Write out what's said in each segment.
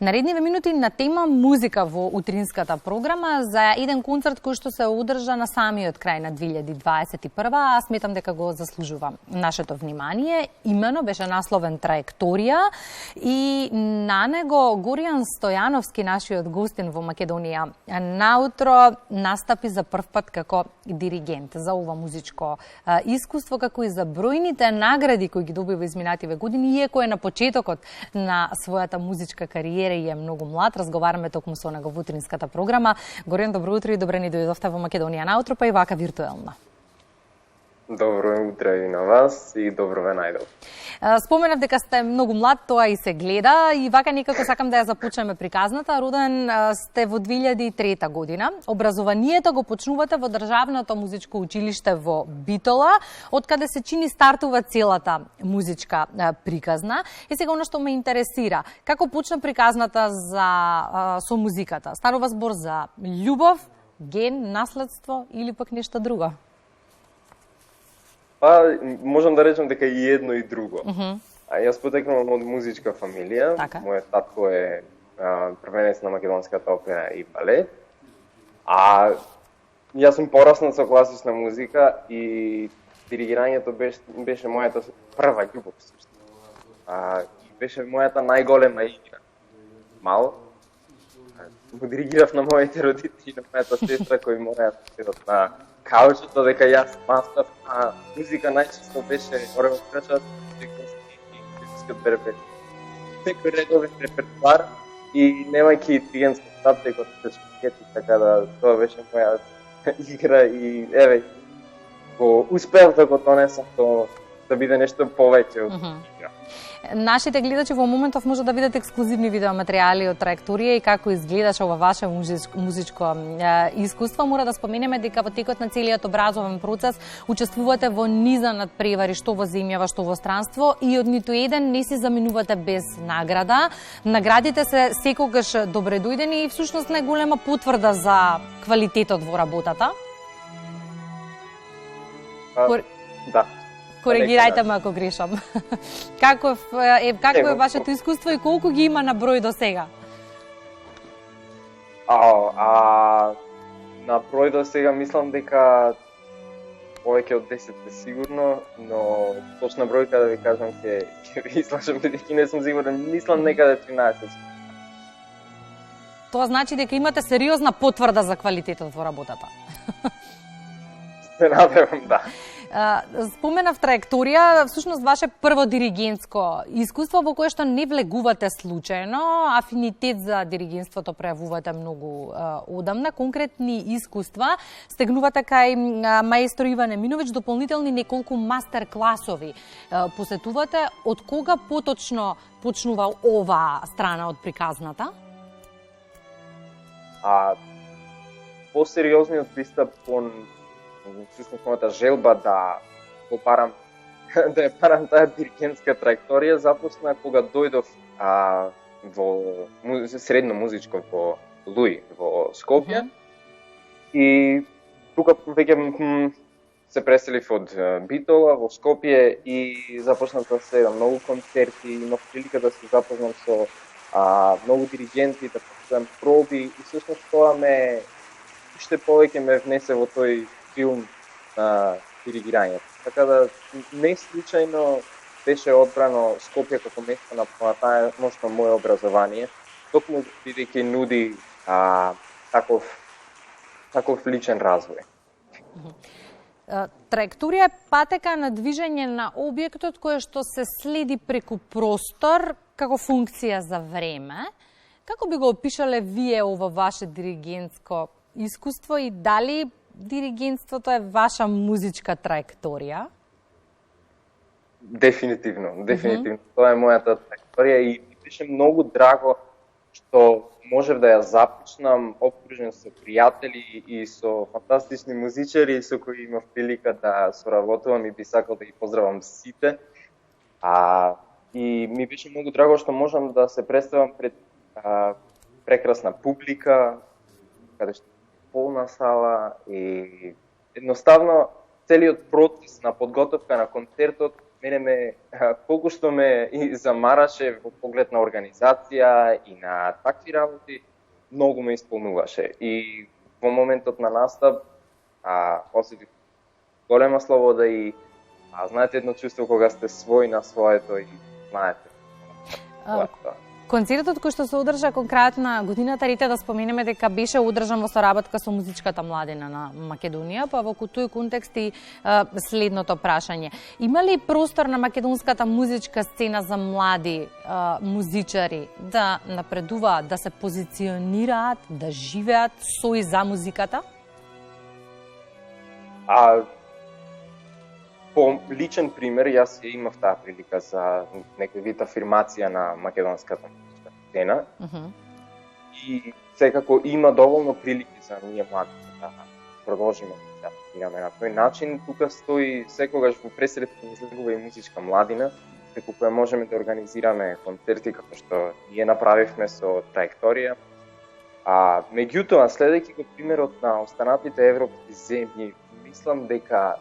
Наредниве минути на тема музика во утринската програма за еден концерт кој што се одржа на самиот крај на 2021, а сметам дека го заслужува нашето внимание. Имено беше насловен Траекторија и на него Горијан Стојановски, нашиот гостин во Македонија, наутро настапи за прв пат како диригент за ова музичко искуство, како и за бројните награди кои ги добива изминативе години, иако е на почетокот на својата музичка кариера и е многу млад. Разговараме токму со него во утринската програма. Горијан, добро утро и добре ни дојдовте во Македонија наутро, па и вака виртуелно. Добро утро и на вас и добро ве најдов. Споменав дека сте многу млад, тоа и се гледа и вака некако сакам да ја започнеме приказната. Роден сте во 2003 година. Образованието го почнувате во Државното музичко училиште во Битола, од каде се чини стартува целата музичка приказна. И сега оно што ме интересира, како почна приказната со музиката? Станува збор за љубов, ген, наследство или пак нешто друго? Па, можам да речем дека и едно и друго. Јас потекнувам од музичка фамилија. Така. Мојот татко е првенец на македонската опера и балет. А јас сум пораснал со класична музика и диригирањето беше мојата прва љубов. Беше мојата најголема игра. Мал. Го диригирав на моите родители и на мојата сестра кои мораат да седат на каучето, дека јас мастав на музика најчесто беше оркестрачот, филмскиот бербе. Секој редовен репертуар и немајќи диригентски стап, дека се шпикети, така да тоа беше моја игра и еве го успеав да го донесам да биде нешто повеќе од игра. Нашите гледачи во моментов може да видат ексклузивни видеоматеријали од Траекторија и како изгледаше ова ваше музичко искуство. Мора да споменеме дека во текот на целиот образовен процес учествувате во низа надпревари, што во земјава, што во странство, и од ниту еден не си заминувате без награда. Наградите се секогаш добре дојдени и всушност најголема потврда за квалитетот во работата. Да. Коригирајте ме ако грешам. Какво е вашето искуство и колку ги има на број до сега? На број до сега мислам дека повеќе од 10 е сигурно, но точна бројка да ви кажам ќе ви излажам бидејќи не сум сигурен, мислам некаде 13. Тоа значи дека имате сериозна потврда за квалитетот во работата. Се надевам, да. Споменав Траекторија, всушност ваше прво диригентско искуство во кое што не влегувате случајно, афинитет за диригентството пројавувате многу одамна, конкретни искуства стегнувате кај маестро Иван Еминовиќ, дополнителни неколку мастер класови посетувате. Од кога поточно почнува оваа страна од приказната? Посериозниот пристап кон всушност мојата желба да ја парам таа диригентска траекторија започна кога дојдов во средно музичко во Луи во Скопје. И тука веќе се преселив од Битола во Скопје и започнав да следам многу концерти, имав прилика да се запознам со многу диригенти, да посетам проби и всушност тоа уште повеќе ме внесе во тој филм на диригирањето. Така да не случајно беше одбрано Скопје како место на понатамошно моје образование, токму бидејќи нуди таков личен развој. Траекторија е патека на движење на објектот кој што се следи преку простор како функција за време. Како би го опишале вие ова ваше диригентско искуство и дали диригентството е ваша музичка траекторија? Дефинитивно. Тоа е мојата траекторија и беше многу драго што можев да ја започнам окружен со пријатели и со фантастични музичари со кои имав прилика да соработувам и би сакал да ги поздравам сите. И ми беше многу драго што можам да се представам пред прекрасна публика, каде што полна сала и едноставно целиот процес на подготовка на концертот мене колку што ме и замараше во поглед на организација и на такви работи, многу ме исполнуваше. И во моментот на настап осетив голема слобода и знаете едно чувство кога сте свој на своето и знаете. Концертот кој што се одржа конкретна годината, рите да споменеме дека беше одржан во соработка со музичката младина на Македонија, па во тој контекст и следното прашање. Има ли простор на македонската музичка сцена за млади музичари да напредуваат, да се позиционираат, да живеат со и за музиката? По личен пример, јас имав таа прилика за некој вид афирмација на македонската музичка сцена. И секако има доволно прилики за ние младите да продолжиме да афирмираме на тој начин. Тука стои секогаш во пресретка излегува и музичка младина, преку која можеме да организираме концерти како што ние направивме со Траекторија. Меѓутоа, следејќи го примерот на останатите европски земји, мислам дека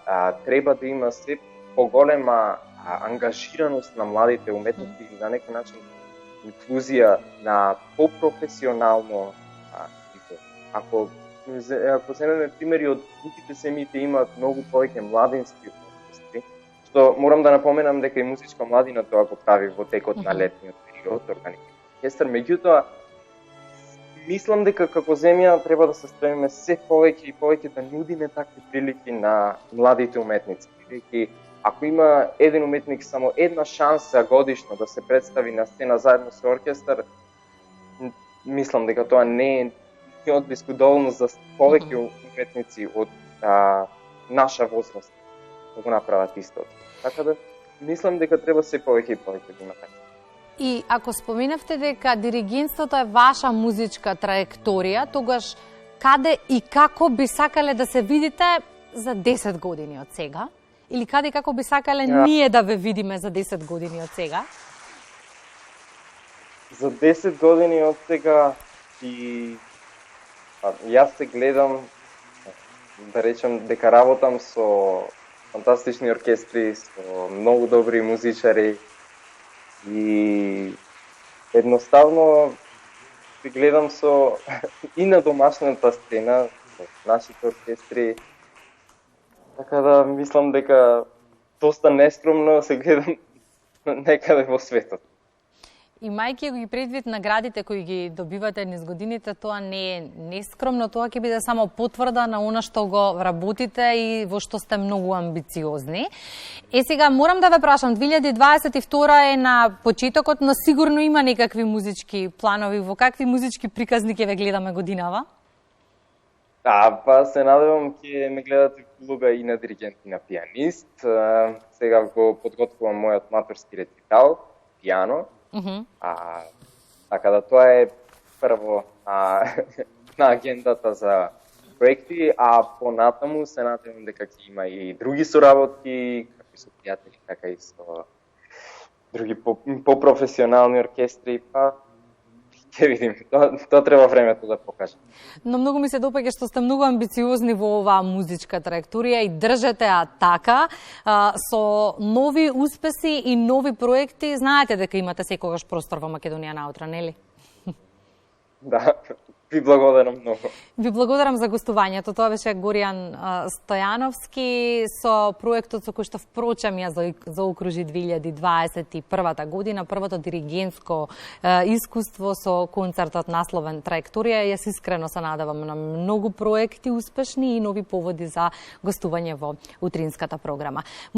треба да има се поголема ангажираност на младите уметници и на некој начин инклузија на попрофесионално ниво. Ако земеме примери од другите земјите имаат многу повеќе младински оркестри, што морам да напоменам дека и музичка младина тоа го прави во текот на летниот период, организира оркестар, меѓутоа мислам дека како земја треба да се стремиме се повеќе и повеќе да нудиме такви прилики на младите уметници. Бидејќи ако има еден уметник само една шанса годишно да се представи на сцена заедно со оркестар, мислам дека тоа не е одблиску доволно за повеќе уметници од наша возраст да го направат истото. Така да мислам дека треба се повеќе и повеќе да има така. И ако споменавте дека диригентството е ваша музичка траекторија, тогаш каде и како би сакале да се видите за 10 години од сега? Или каде и како би сакале ние да ве видиме за 10 години од сега? За 10 години од сега и јас се гледам, да речем, дека работам со фантастични оркестри, со многу добри музичари, и едноставно се гледам со и на домашната сцена, со нашите оркестри, така да мислам дека доста нескромно се гледам некаде во светот. Имајќи ги предвид наградите кои ги добивате низ годините, тоа не е нескромно, тоа ќе биде само потврда на она што го работите и во што сте многу амбициозни. Сега морам да ве прашам, 2022 е на почетокот, но сигурно има некакви музички планови, во какви музички приказни ќе ве гледаме годинава? Па се надевам ќе ме гледате улога и на диригент и на пианист. Сега го подготвувам мојот маторски рецитал, пиано. Така да тоа е прво на агендата за проекти, а понатаму се надевам дека ќе има и други соработки, како со пријатели, така и со други по-професионални оркестри, па ќе видиме. Тоа треба времето да покаже. Но многу ми се допаѓа што сте многу амбициозни во оваа музичка траекторија и држете ја така, со нови успеси и нови проекти. Знаете дека имате секогаш простор во Македонија наутра, нели? Да, ви благодарам многу. Ви благодарам за гостувањето. Тоа беше Горијан Стојановски со проектот со кој што впрочем ја заокружи 2021 година, првото диригентско искуство со концертот насловен Траекторија. Јас искрено се надевам на многу проекти успешни и нови поводи за гостување во утринската програма.